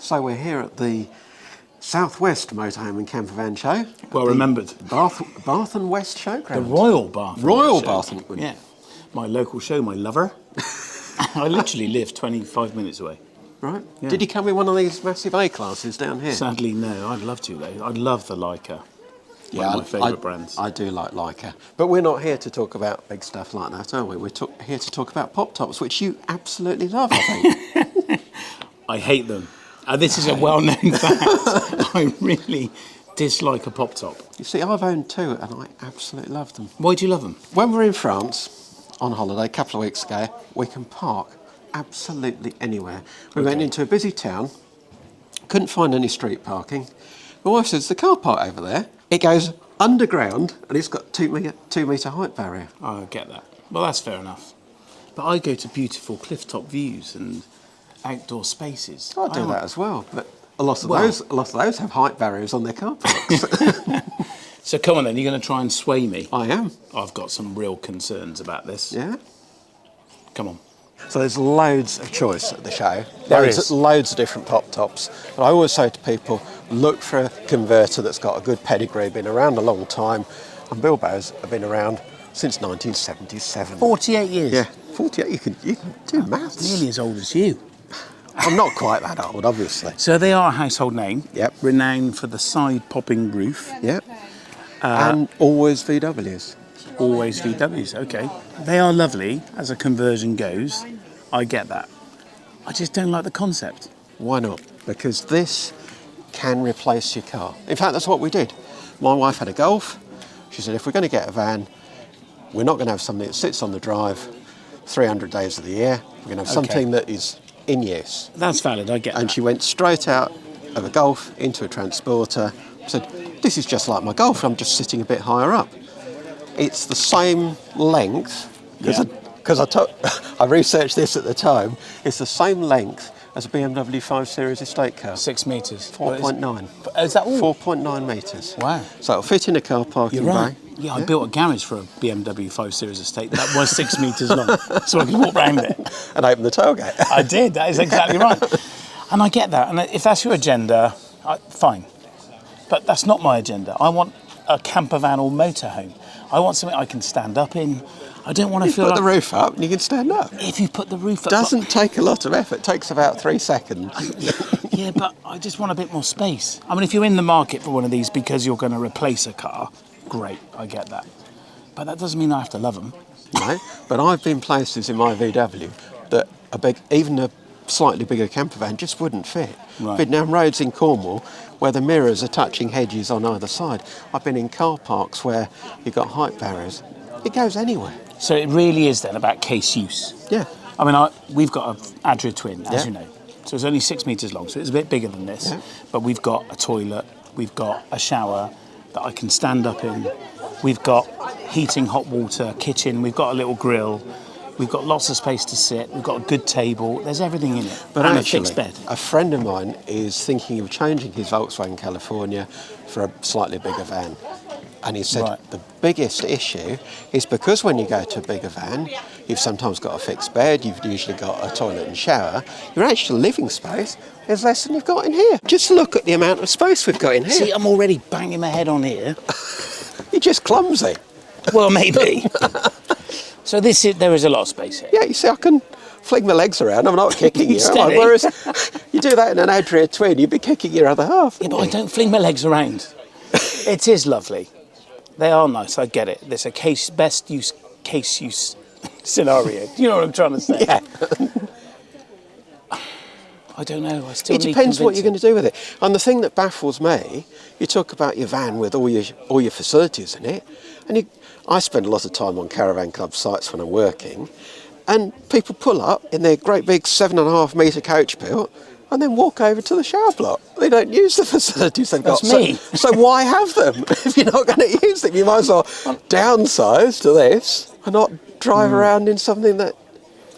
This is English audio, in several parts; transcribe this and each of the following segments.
So we're here at the Southwest Motorhome and Campervan show. Well remembered. Bath and West Showground. The Royal Bath. Royal Bath and West. Yeah. My local show, my lover. I literally live 25 minutes away. Right. Yeah. Did you come in one of these massive A-classes down here? Sadly, no. I'd love to, though. I'd love the Leica. One of my favourite brands. I do like Leica. But we're not here to talk about big stuff like that, are we? We're here to talk about pop-tops, which you absolutely love, I think. I hate them. This is a well-known fact. I really dislike a pop-top. You see, I've owned two and I absolutely love them. Why do you love them? When we're in France on holiday a couple of weeks ago, we can park absolutely anywhere. We went into a busy town, couldn't find any street parking. My wife says, the car park over there, it goes underground and it's got 2 metre height barrier. Oh, I get that. Well, that's fair enough. But I go to beautiful cliff-top views and outdoor spaces. I do that as well, but a lot of those have height barriers on their car parks. So come on then, you're going to try and sway me. I am. I've got some real concerns about this. Yeah? Come on. So there's loads of choice at the show. There is. Loads of different pop tops. But I always say to people, look for a converter that's got a good pedigree, been around a long time. And Bilbo's have been around since 1977. 48 years? Yeah, 48. You can do maths. Nearly as old as you. I'm not quite that old, obviously. So they are a household name. Yep. Renowned for the side popping roof. Yep. And always VWs. Always VWs, okay. They are lovely as a conversion goes. I get that. I just don't like the concept. Why not? Because this can replace your car. In fact, that's what we did. My wife had a Golf. She said, if we're going to get a van, we're not going to have something that sits on the drive 300 days of the year. We're going to have something that is in use. That's valid, I get that. And she went straight out of a Golf into a Transporter. Said, this is just like my Golf, I'm just sitting a bit higher up. It's the same length, because I researched this at the time, it's the same length as a BMW 5 Series estate car. 6 metres. 4.9. Is that all? 4.9 metres. Wow. So it'll fit in a car parking You're right. bay. Yeah, I built a garage for a BMW 5 Series estate that was 6 metres long, so I could walk round it. And open the tailgate. I did, that is exactly right. And I get that, and if that's your agenda, fine. But that's not my agenda. I want a campervan or motorhome. I want something I can stand up in. I don't want to feel like... Put the roof up and you can stand up. If you put the roof up... Doesn't take a lot of effort. It takes about 3 seconds. Yeah, but I just want a bit more space. I mean, if you're in the market for one of these because you're going to replace a car, great, I get that. But that doesn't mean I have to love them. No, but I've been places in my VW that even a slightly bigger campervan just wouldn't fit. Right. I've been down roads in Cornwall where the mirrors are touching hedges on either side. I've been in car parks where you've got height barriers. It goes anywhere. So it really is then about case use. Yeah. I mean, we've got an Adria Twin, as you know. So it's only 6 metres long, so it's a bit bigger than this. Yeah. But we've got a toilet, we've got a shower that I can stand up in. We've got heating, hot water, kitchen, we've got a little grill. We've got lots of space to sit. We've got a good table. There's everything in it. But and actually, a fixed bed. A friend of mine is thinking of changing his Volkswagen California for a slightly bigger van. And he said the biggest issue is because when you go to a bigger van, you've sometimes got a fixed bed, you've usually got a toilet and shower. Your actual living space is less than you've got in here. Just look at the amount of space we've got in here. See, I'm already banging my head on here. You're just clumsy. Well, maybe. So there is a lot of space here. Yeah, you see, I can fling my legs around. I'm not kicking you. Whereas you do that in an Adria Twin, you'd be kicking your other half. Yeah, but I don't fling my legs around. It is lovely. They are nice, I get it. There's a best use scenario. Do you know what I'm trying to say? Yeah. I don't know. It depends what you're going to do with it. And the thing that baffles me, you talk about your van with all your facilities in it, and I spend a lot of time on caravan club sites when I'm working, and people pull up in their great big 7.5 metre coach built and then walk over to the shower block. They don't use the facilities they've got. That's me. So why have them if you're not going to use them? You might as well downsize to this and not drive around in something that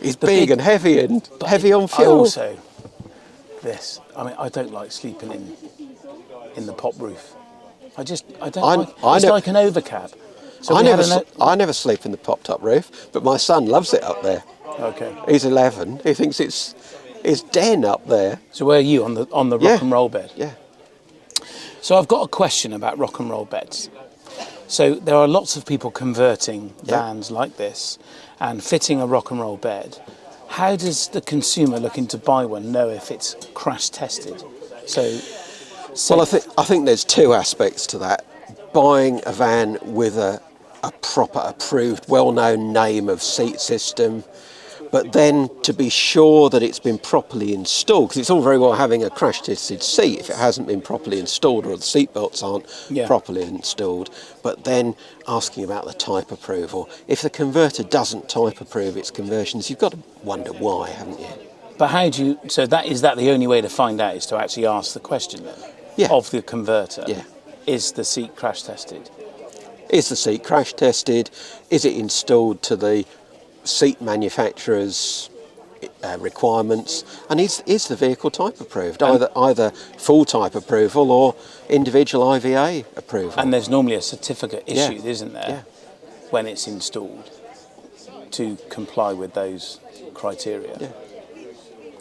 is big and heavy and heavy on fuel. Also, this. I mean, I don't like sleeping in the pop roof. It's like an overcab. So I never sleep in the pop-top roof, but my son loves it up there. Okay. He's 11. He thinks his den up there. So where are you on the rock and roll bed? Yeah. So I've got a question about rock and roll beds. So there are lots of people converting vans like this and fitting a rock and roll bed. How does the consumer looking to buy one know if it's crash tested? Well, I think there's two aspects to that. Buying a van with a proper approved, well-known name of seat system, but then to be sure that it's been properly installed, because it's all very well having a crash tested seat if it hasn't been properly installed or the seat belts aren't properly installed, but then asking about the type approval. If the converter doesn't type approve its conversions, you've got to wonder why, haven't you? But how do you, so is that the only way to find out, is to actually ask the question then of the converter? Yeah. Is the seat crash tested? Is the seat crash tested? Is it installed to the seat manufacturer's requirements? And is the vehicle type approved? Either full type approval or individual IVA approval. And there's normally a certificate issued, isn't there, when it's installed to comply with those criteria? Yeah.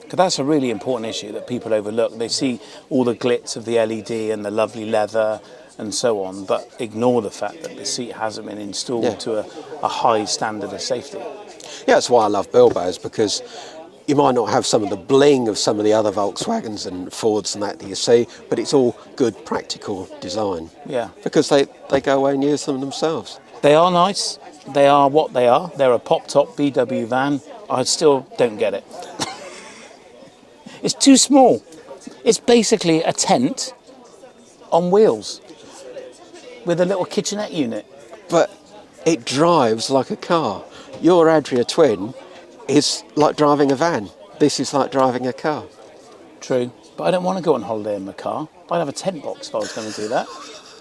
Because that's a really important issue that people overlook. They see all the glitz of the LED and the lovely leather and so on, but ignore the fact that the seat hasn't been installed to a high standard of safety. Yeah, that's why I love Bilbos, because you might not have some of the bling of some of the other Volkswagens and Fords and that you see, but it's all good practical design. Yeah. Because they go away and use them themselves. They are nice. They are what they are. They're a pop-top VW van. I still don't get it. It's too small. It's basically a tent on wheels with a little kitchenette unit. But it drives like a car. Your Adria Twin is like driving a van. This is like driving a car. True. But I don't want to go on holiday in my car. I'd have a tent box if I was going to do that.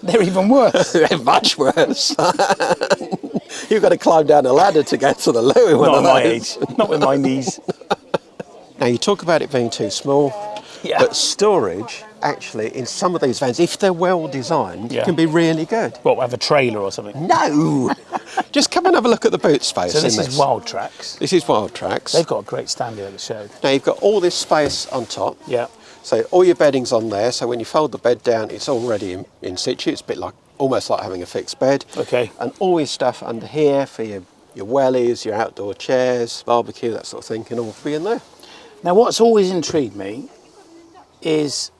They're even worse. They're much worse. You've got to climb down a ladder to get to the loo in one Not of at my those. age. Not with my knees. Now, you talk about it being too small, but storage, actually, in some of these vans, if they're well designed, can be really good. What, have a trailer or something? No! Just come and have a look at the boot space. So this is Wild Tracks. This is Wild Tracks. They've got a great stand here at the show. Now, you've got all this space on top. Yeah. So all your bedding's on there, so when you fold the bed down, it's already in situ. It's a bit like, almost like having a fixed bed. Okay. And all your stuff under here for your wellies, your outdoor chairs, barbecue, that sort of thing, can all be in there. Now, what's always intrigued me is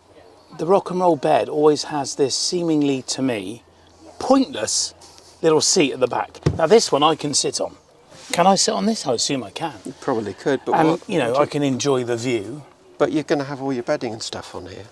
the rock and roll bed always has this seemingly, to me, pointless little seat at the back. Now, this one I can sit on. Can I sit on this? I assume I can. You probably could, but And, I can enjoy the view. But you're going to have all your bedding and stuff on here.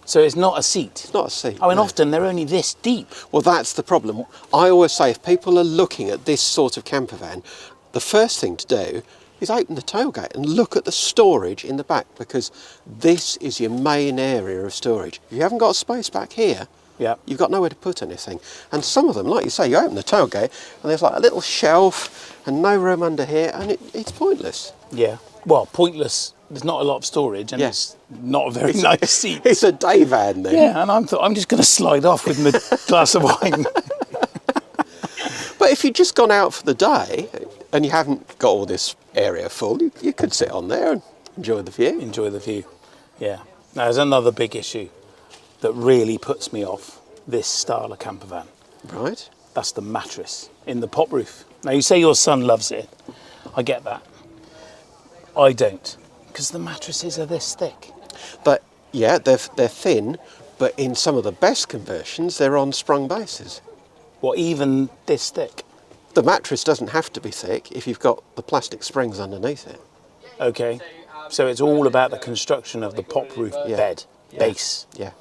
So it's not a seat? It's not a seat. I mean, often they're only this deep. Well, that's the problem. I always say if people are looking at this sort of camper van, the first thing to do is open the tailgate and look at the storage in the back, because this is your main area of storage. If you haven't got space back here, you've got nowhere to put anything. And some of them, like you say, you open the tailgate and there's like a little shelf and no room under here, and it's pointless. Yeah. Well, pointless. There's not a lot of storage, and it's not a very nice seat. It's a day van then. Yeah, and I'm just going to slide off with my glass of wine. But if you'd just gone out for the day and you haven't got all this area full, you could sit on there and enjoy the view. Enjoy the view, yeah. Now, there's another big issue that really puts me off this style of camper van. Right. That's the mattress in the pop roof. Now, you say your son loves it. I get that. I don't, because the mattresses are this thick. But yeah, they're thin, but in some of the best conversions, they're on sprung bases. What, even this thick? The mattress doesn't have to be thick if you've got the plastic springs underneath it. Okay, so it's all about the construction of the pop roof bed, base. Yeah.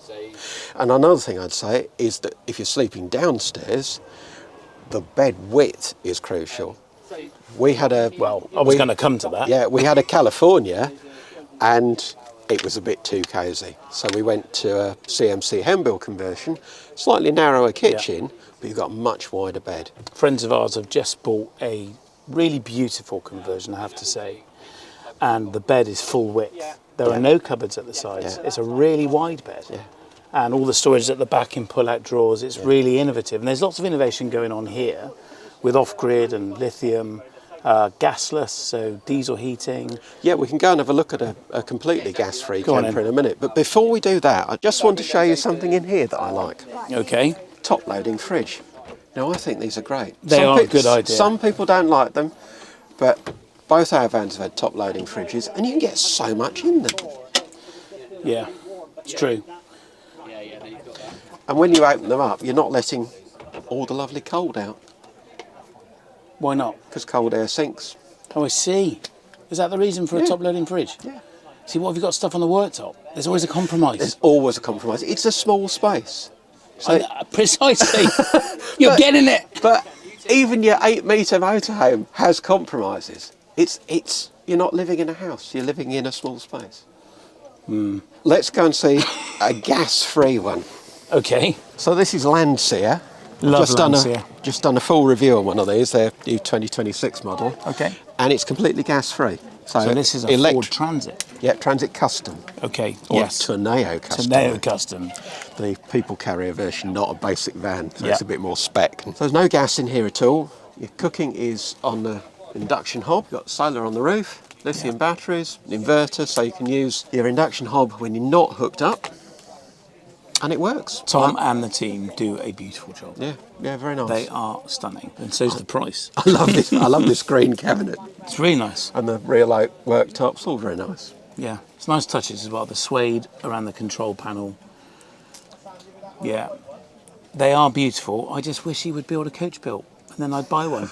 And another thing I'd say is that if you're sleeping downstairs, the bed width is crucial. We had a... Well, I was going to come to that. Yeah, we had a California and it was a bit too cosy. So we went to a CMC Hembill conversion, slightly narrower kitchen, but you've got a much wider bed. Friends of ours have just bought a really beautiful conversion, I have to say. And the bed is full width. There are no cupboards at the sides. It's a really wide bed. Yeah. And all the storage at the back in pull-out drawers. It's really innovative. And there's lots of innovation going on here with off-grid and lithium gasless, so diesel heating. Yeah, we can go and have a look at a completely gas-free Go on camper in. in a minute. But before we do that, I just want to show you something in here that I like. Okay. Top-loading fridge. Now, I think these are great. They are a good idea. Some people don't like them, but both our vans have had top-loading fridges, and you can get so much in them. Yeah, it's true. And when you open them up, you're not letting all the lovely cold out, Why not? because cold air sinks. Oh, I see. Is that the reason for a top-loading fridge? Yeah. See, what have you got stuff on the worktop? There's always a compromise. There's always a compromise. It's a small space. So, Precisely. You're getting it. but even your 8-metre motorhome has compromises. You're not living in a house, you're living in a small space. Let's go and see a gas-free one. Okay. So this is Landseer. Love Landseer. Just done a full review on one of these, their new 2026 model. Okay. And it's completely gas-free. So this is a Ford Transit. Yeah, Transit Custom. Okay, Or yes. Tourneo Custom. Tourneo Custom. The people carrier version, not a basic van, so Yeah. it's a bit more spec. So there's no gas in here at all. Your cooking is on the induction hob. You've got solar on the roof, lithium batteries, an inverter, so you can use your induction hob when you're not hooked up. And it works. Tom and the team do a beautiful job. Yeah, very nice. They are stunning, and so's the price. I love this. I love this green cabinet It's really nice. and the real oak worktops. All very nice. Yeah, it's nice touches as well. The suede around the control panel. Yeah, they are beautiful. I just wish he would build a coach built, and then I'd buy one.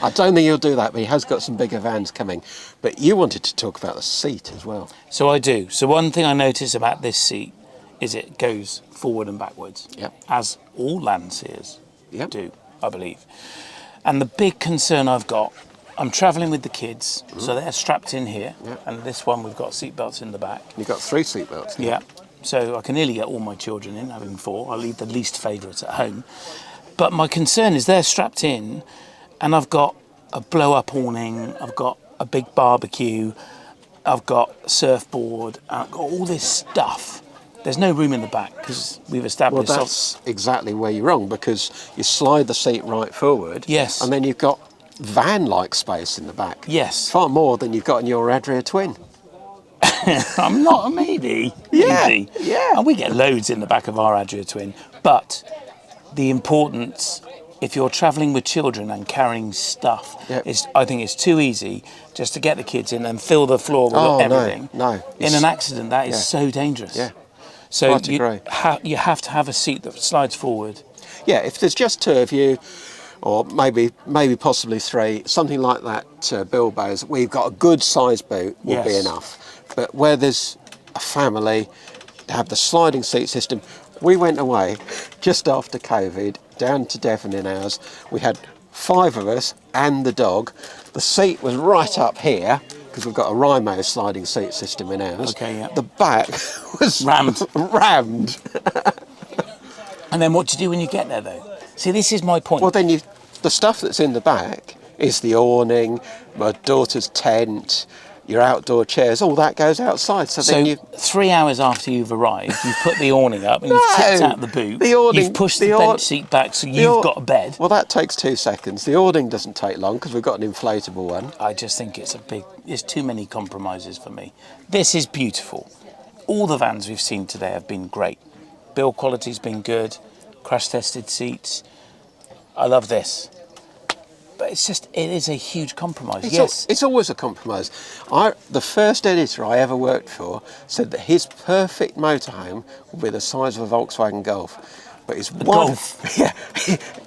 I don't think he'll do that, but he has got some bigger vans coming. But you wanted to talk about the seat as well. So I do. So one thing I notice about this seat is it goes forward and backwards, Yep. as all Landseers Yep. do, I believe. And the big concern I've got, I'm travelling with the kids, so they're strapped in here, Yep. and this one we've got seat belts in the back. You've got 3 seat belts. Yeah, so I can nearly get all my children in, having 4. I'll leave the least favourites at home. But my concern is they're strapped in, and I've got a blow-up awning, I've got a big barbecue, I've got a surfboard, I've got all this stuff. There's no room in the back because we've Well, established. that's exactly where you're wrong, because you slide the seat right forward. Yes. And then you've got van-like space in the back. Yes. Far more than you've got in your Adria Twin. I'm not, maybe. Yeah, Maybe. yeah. And we get loads in the back of our Adria Twin. But the importance, if you're travelling with children and carrying stuff, Yep. I think it's too easy just to get the kids in and fill the floor with Oh, everything. no. In an accident, that is so dangerous. Yeah. So Quite you, agree. you have to have a seat that slides forward. Yeah, if there's just 2 of you, or maybe possibly 3, something like that, Bilbo's, we've got a good size boot will be Yes. enough. But where there's a family, to have the sliding seat system. We went away just after COVID, down to Devon in ours. We had 5 of us and the dog. The seat was right up here, because we've got a Rimo sliding seat system in ours. Okay, yeah. The back was Rammed. rammed. And then what do you do when you get there, though? See, this is my point. Well, then the stuff that's in the back is the awning, my daughter's tent, your outdoor chairs, all that goes outside. So then you... 3 hours after you've arrived, you've put the awning up and you've tipped out the boot. The awning- you've pushed the the aw- bench seat back so you've got a bed. Well, that takes 2 seconds. The awning doesn't take long because we've got an inflatable one. I just think it's too many compromises for me. This is beautiful. All the vans we've seen today have been great. Build quality's been good, crash tested seats. I love this. But it is a huge compromise. It's always a compromise. The first editor I ever worked for said that his perfect motorhome would be the size of a Volkswagen Golf. But his wife, yeah,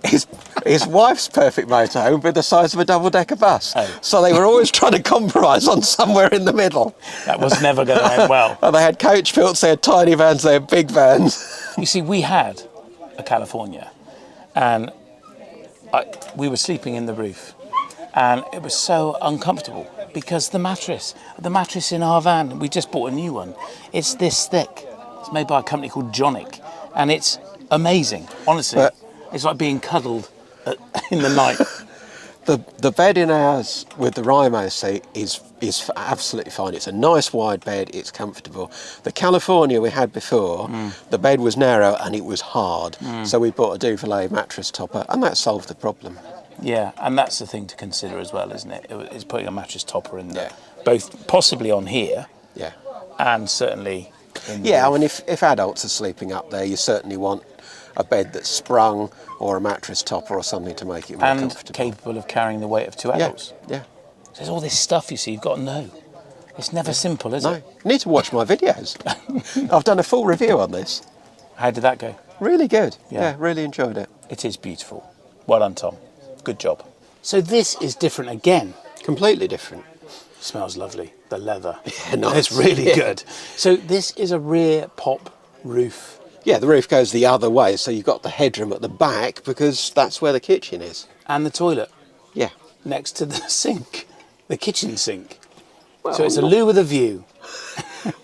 his wife's perfect motorhome would be the size of a double-decker bus. Oh. So they were always trying to compromise on somewhere in the middle. That was never going to end well. And they had coach builds, they had tiny vans, they had big vans. You see, we had a California, and we were sleeping in the roof, and it was so uncomfortable because the mattress in our van, we just bought a new one. It's this thick. It's made by a company called Jonic, and it's amazing. Honestly, it's like being cuddled in the night. The bed in ours with the Rimo seat is absolutely fine. It's a nice wide bed, it's comfortable. The California we had before, the bed was narrow and it was hard. So we bought a Duvelet mattress topper and that solved the problem. Yeah, and that's the thing to consider as well, isn't it? It's putting a mattress topper in there, both possibly on here, and certainly in the I mean, if adults are sleeping up there, you certainly want a bed that's sprung or a mattress topper or something to make it more comfortable. Capable of carrying the weight of 2 adults. Yeah. So there's all this stuff, you see, you've got to know. It's never simple, is it? No, you need to watch my videos. I've done a full review on this. How did that go? Really good. Yeah, really enjoyed it. It is beautiful. Well done, Tom. Good job. So this is different again. Completely different. Smells lovely. The leather. Yeah, nice. It's really good. So this is a rear pop roof. Yeah, the roof goes the other way, so you've got the headroom at the back because that's where the kitchen is. And the toilet. Yeah. Next to the sink. The kitchen sink. Well, so it's a loo with a view.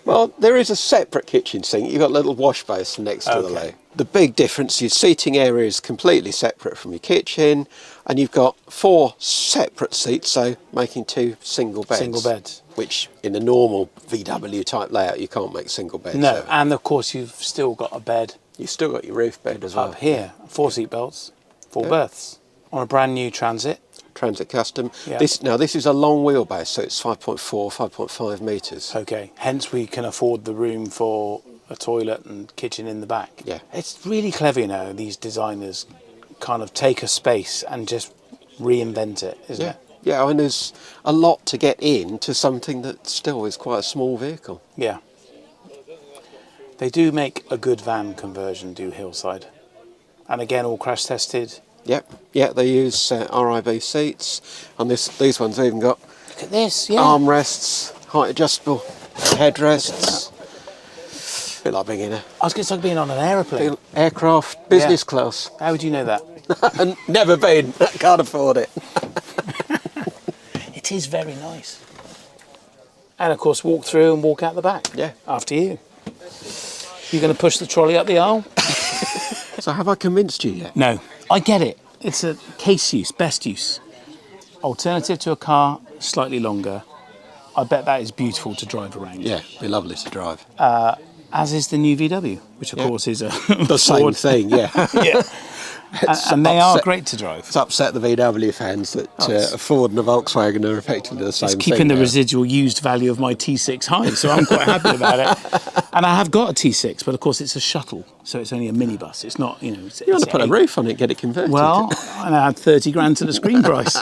Well, there is a separate kitchen sink. You've got a little wash basin next to the loo. The big difference, your seating area is completely separate from your kitchen, and you've got 4 separate seats, so making 2 single beds. Single beds. Which, in a normal VW type layout, you can't make single beds. No, so. and of course you've still got a bed. You've still got your roof bed as well. Up here, 4 seat belts, 4 berths. On a brand new Transit. Transit Custom. Yeah. This is a long wheelbase, so it's 5.5 metres. Okay, hence we can afford the room for a toilet and kitchen in the back. Yeah. It's really clever, you know, these designers kind of take a space and just reinvent it, isn't it? Yeah, I mean, there's a lot to get into something that still is quite a small vehicle. Yeah. They do make a good van conversion, do Hillside. And again, all crash tested. Yep. Yeah, they use RIB seats, and these ones have even got Look at this, armrests, height adjustable headrests. A bit like being in I was going to say being on an aeroplane. aircraft business class. How would you know that? Never been. Can't afford it. It is very nice. And of course, walk through and walk out the back. Yeah. After you. You're going to push the trolley up the aisle? So have I convinced you yet? No. I get it. It's a case use, best use. Alternative to a car, slightly longer. I bet that is beautiful to drive around. Yeah, be lovely to drive. As is the new VW, which of course is a the same thing, yeah. Yeah. And they are great to drive. It's upset the VW fans that a Ford and a Volkswagen are effectively the same thing. It's keeping the now. residual used value of my T6 high, so I'm quite happy about it. And I have got a T6, but of course it's a shuttle, so it's only a minibus. It's not, you know... You want to put a roof on it, get it converted. Well, and I had 30 grand to the screen price.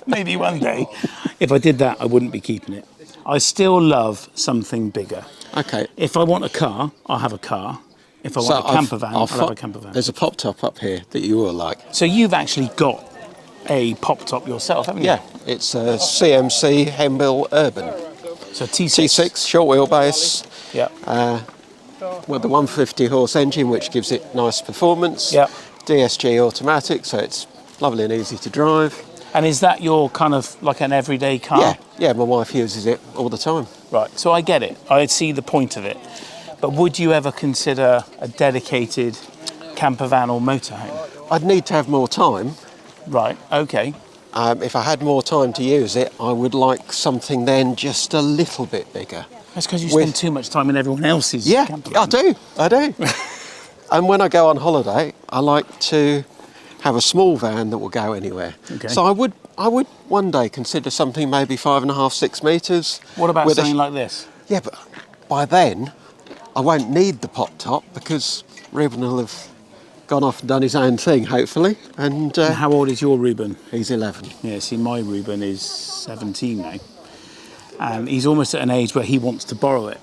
Maybe one day. If I did that, I wouldn't be keeping it. I still love something bigger. Okay. If I want a car, I'll have a car. If I want a campervan, I'll have a campervan. There's a pop top up here that you will like. So you've actually got a pop top yourself, haven't you? Yeah, it's a CMC Hembill Urban. So T6. T6, short wheelbase. Yeah. With the 150 horse engine, which gives it nice performance. Yeah. DSG automatic, so it's lovely and easy to drive. And is that your kind of like an everyday car? Yeah, my wife uses it all the time. Right, so I get it. I see the point of it. But would you ever consider a dedicated campervan or motorhome? I'd need to have more time. Right, okay. If I had more time to use it, I would like something then just a little bit bigger. That's because you spend too much time in everyone else's campervan. I do. And when I go on holiday, I like to have a small van that will go anywhere. Okay. So I would one day consider something maybe 5.5, 6 metres. What about something like this? Yeah, but by then I won't need the pop top because Ruben will have gone off and done his own thing, hopefully. And how old is your Ruben? He's 11. Yeah, see, my Ruben is 17 now. And he's almost at an age where he wants to borrow it.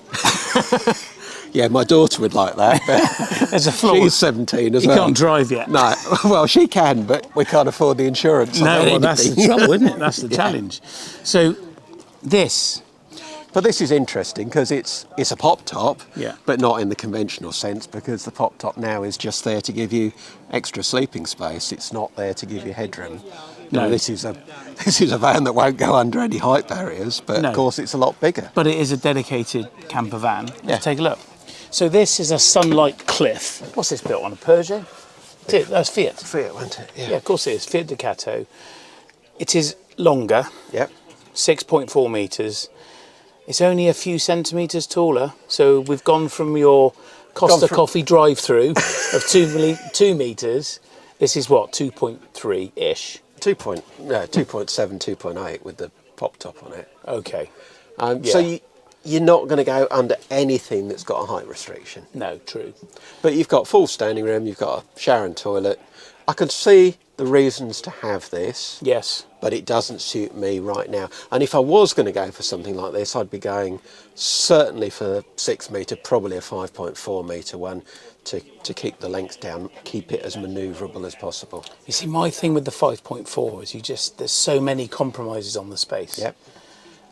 Yeah, my daughter would like that. But there's a flaw. She's 17 as well. He can't drive yet. No, well, she can, but we can't afford the insurance. No, well, that's the trouble, isn't it? That's the challenge. So, this. But this is interesting because it's a pop top, Yeah. but not in the conventional sense because the pop top now is just there to give you extra sleeping space. It's not there to give you headroom. No. This is a van that won't go under any height barriers, but of course it's a lot bigger. But it is a dedicated camper van. Let's Yeah. take a look. So this is a Sunlight Cliff. What's this built on? A Peugeot? That's Fiat. Fiat, wasn't it? Yeah, of course it is. Fiat Ducato. It is longer. Yep. 6.4 metres. It's only a few centimetres taller. So we've gone from your Costa Coffee drive-through of 2 metres This is what, 2.3-ish? 2.7, 2.8 with the pop top on it. Okay. So you're not going to go under anything that's got a height restriction. No, true. But you've got full standing room, you've got a shower and toilet. I can see the reasons to have this. Yes. But it doesn't suit me right now. And if I was going to go for something like this, I'd be going certainly for 6 metre, probably a 5.4 metre one to keep the length down, keep it as manoeuvrable as possible. You see, my thing with the 5.4 is there's so many compromises on the space. Yep.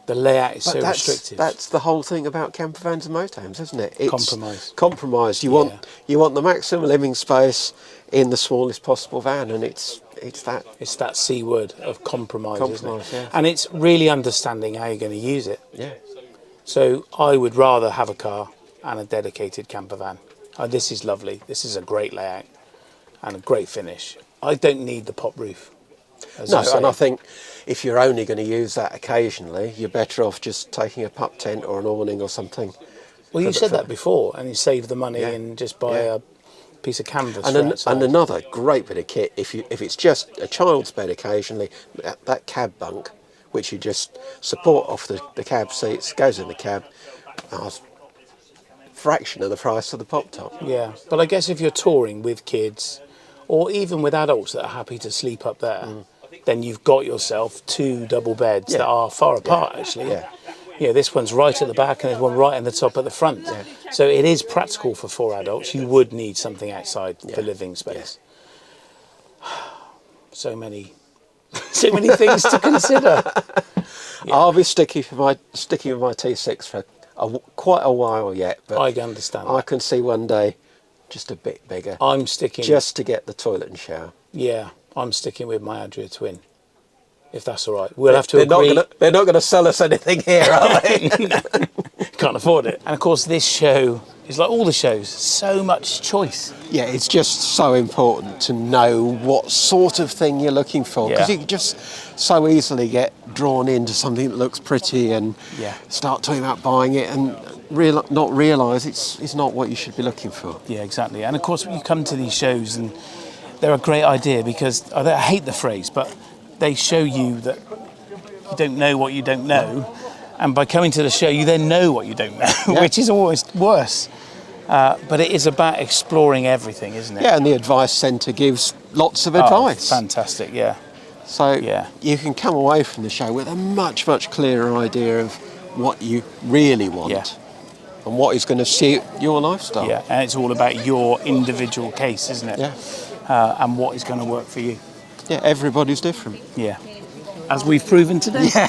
The layout is But so restrictive. That's the whole thing about campervans and motorhomes, isn't it? It's Compromise. Compromise. You want the maximum living space in the smallest possible van, and it's that. It's that C word of compromise, isn't it? Yeah. And it's really understanding how you're going to use it. Yeah. So I would rather have a car and a dedicated campervan. This is lovely. This is a great layout and a great finish. I don't need the pop roof. No, and I think if you're only going to use that occasionally, you're better off just taking a pup tent or an awning or something. Well, you said that before, and you save the money and just buy a piece of canvas. And another great bit of kit, if it's just a child's bed occasionally, that cab bunk, which you just support off the cab seats, goes in the cab, fraction of the price of the pop top. Yeah, but I guess if you're touring with kids, or even with adults that are happy to sleep up there, then you've got yourself 2 double beds that are far apart, actually. Yeah. Yeah, this one's right at the back and there's one right in the top at the front. Yeah. So it is practical for 4 adults. You would need something outside for living space. Yeah. So many things to consider. Yeah. I'll be sticking with my T6 for quite a while yet. But I understand. I can see one day just a bit bigger. I'm sticking just to get the toilet and shower. Yeah, I'm sticking with my Adria Twin. If that's all right, we'll have to agree. They're not going to sell us anything here, are they? No, can't afford it. And of course, this show is like all the shows, so much choice. Yeah, it's just so important to know what sort of thing you're looking for, because you can just so easily get drawn into something that looks pretty and start talking about buying it and not realise it's not what you should be looking for. Yeah, exactly. And of course, when you come to these shows, and they're a great idea because I hate the phrase, but they show you that you don't know what you don't know, and by coming to the show you then know what you don't know, which is always worse. But it is about exploring everything, isn't it? Yeah, and the advice centre gives lots of advice. Fantastic, yeah. So you can come away from the show with a much, much clearer idea of what you really want and what is going to suit your lifestyle. Yeah, and it's all about your individual case, isn't it? Yeah. And what is going to work for you. Yeah, everybody's different. Yeah. As we've proven today. Yeah.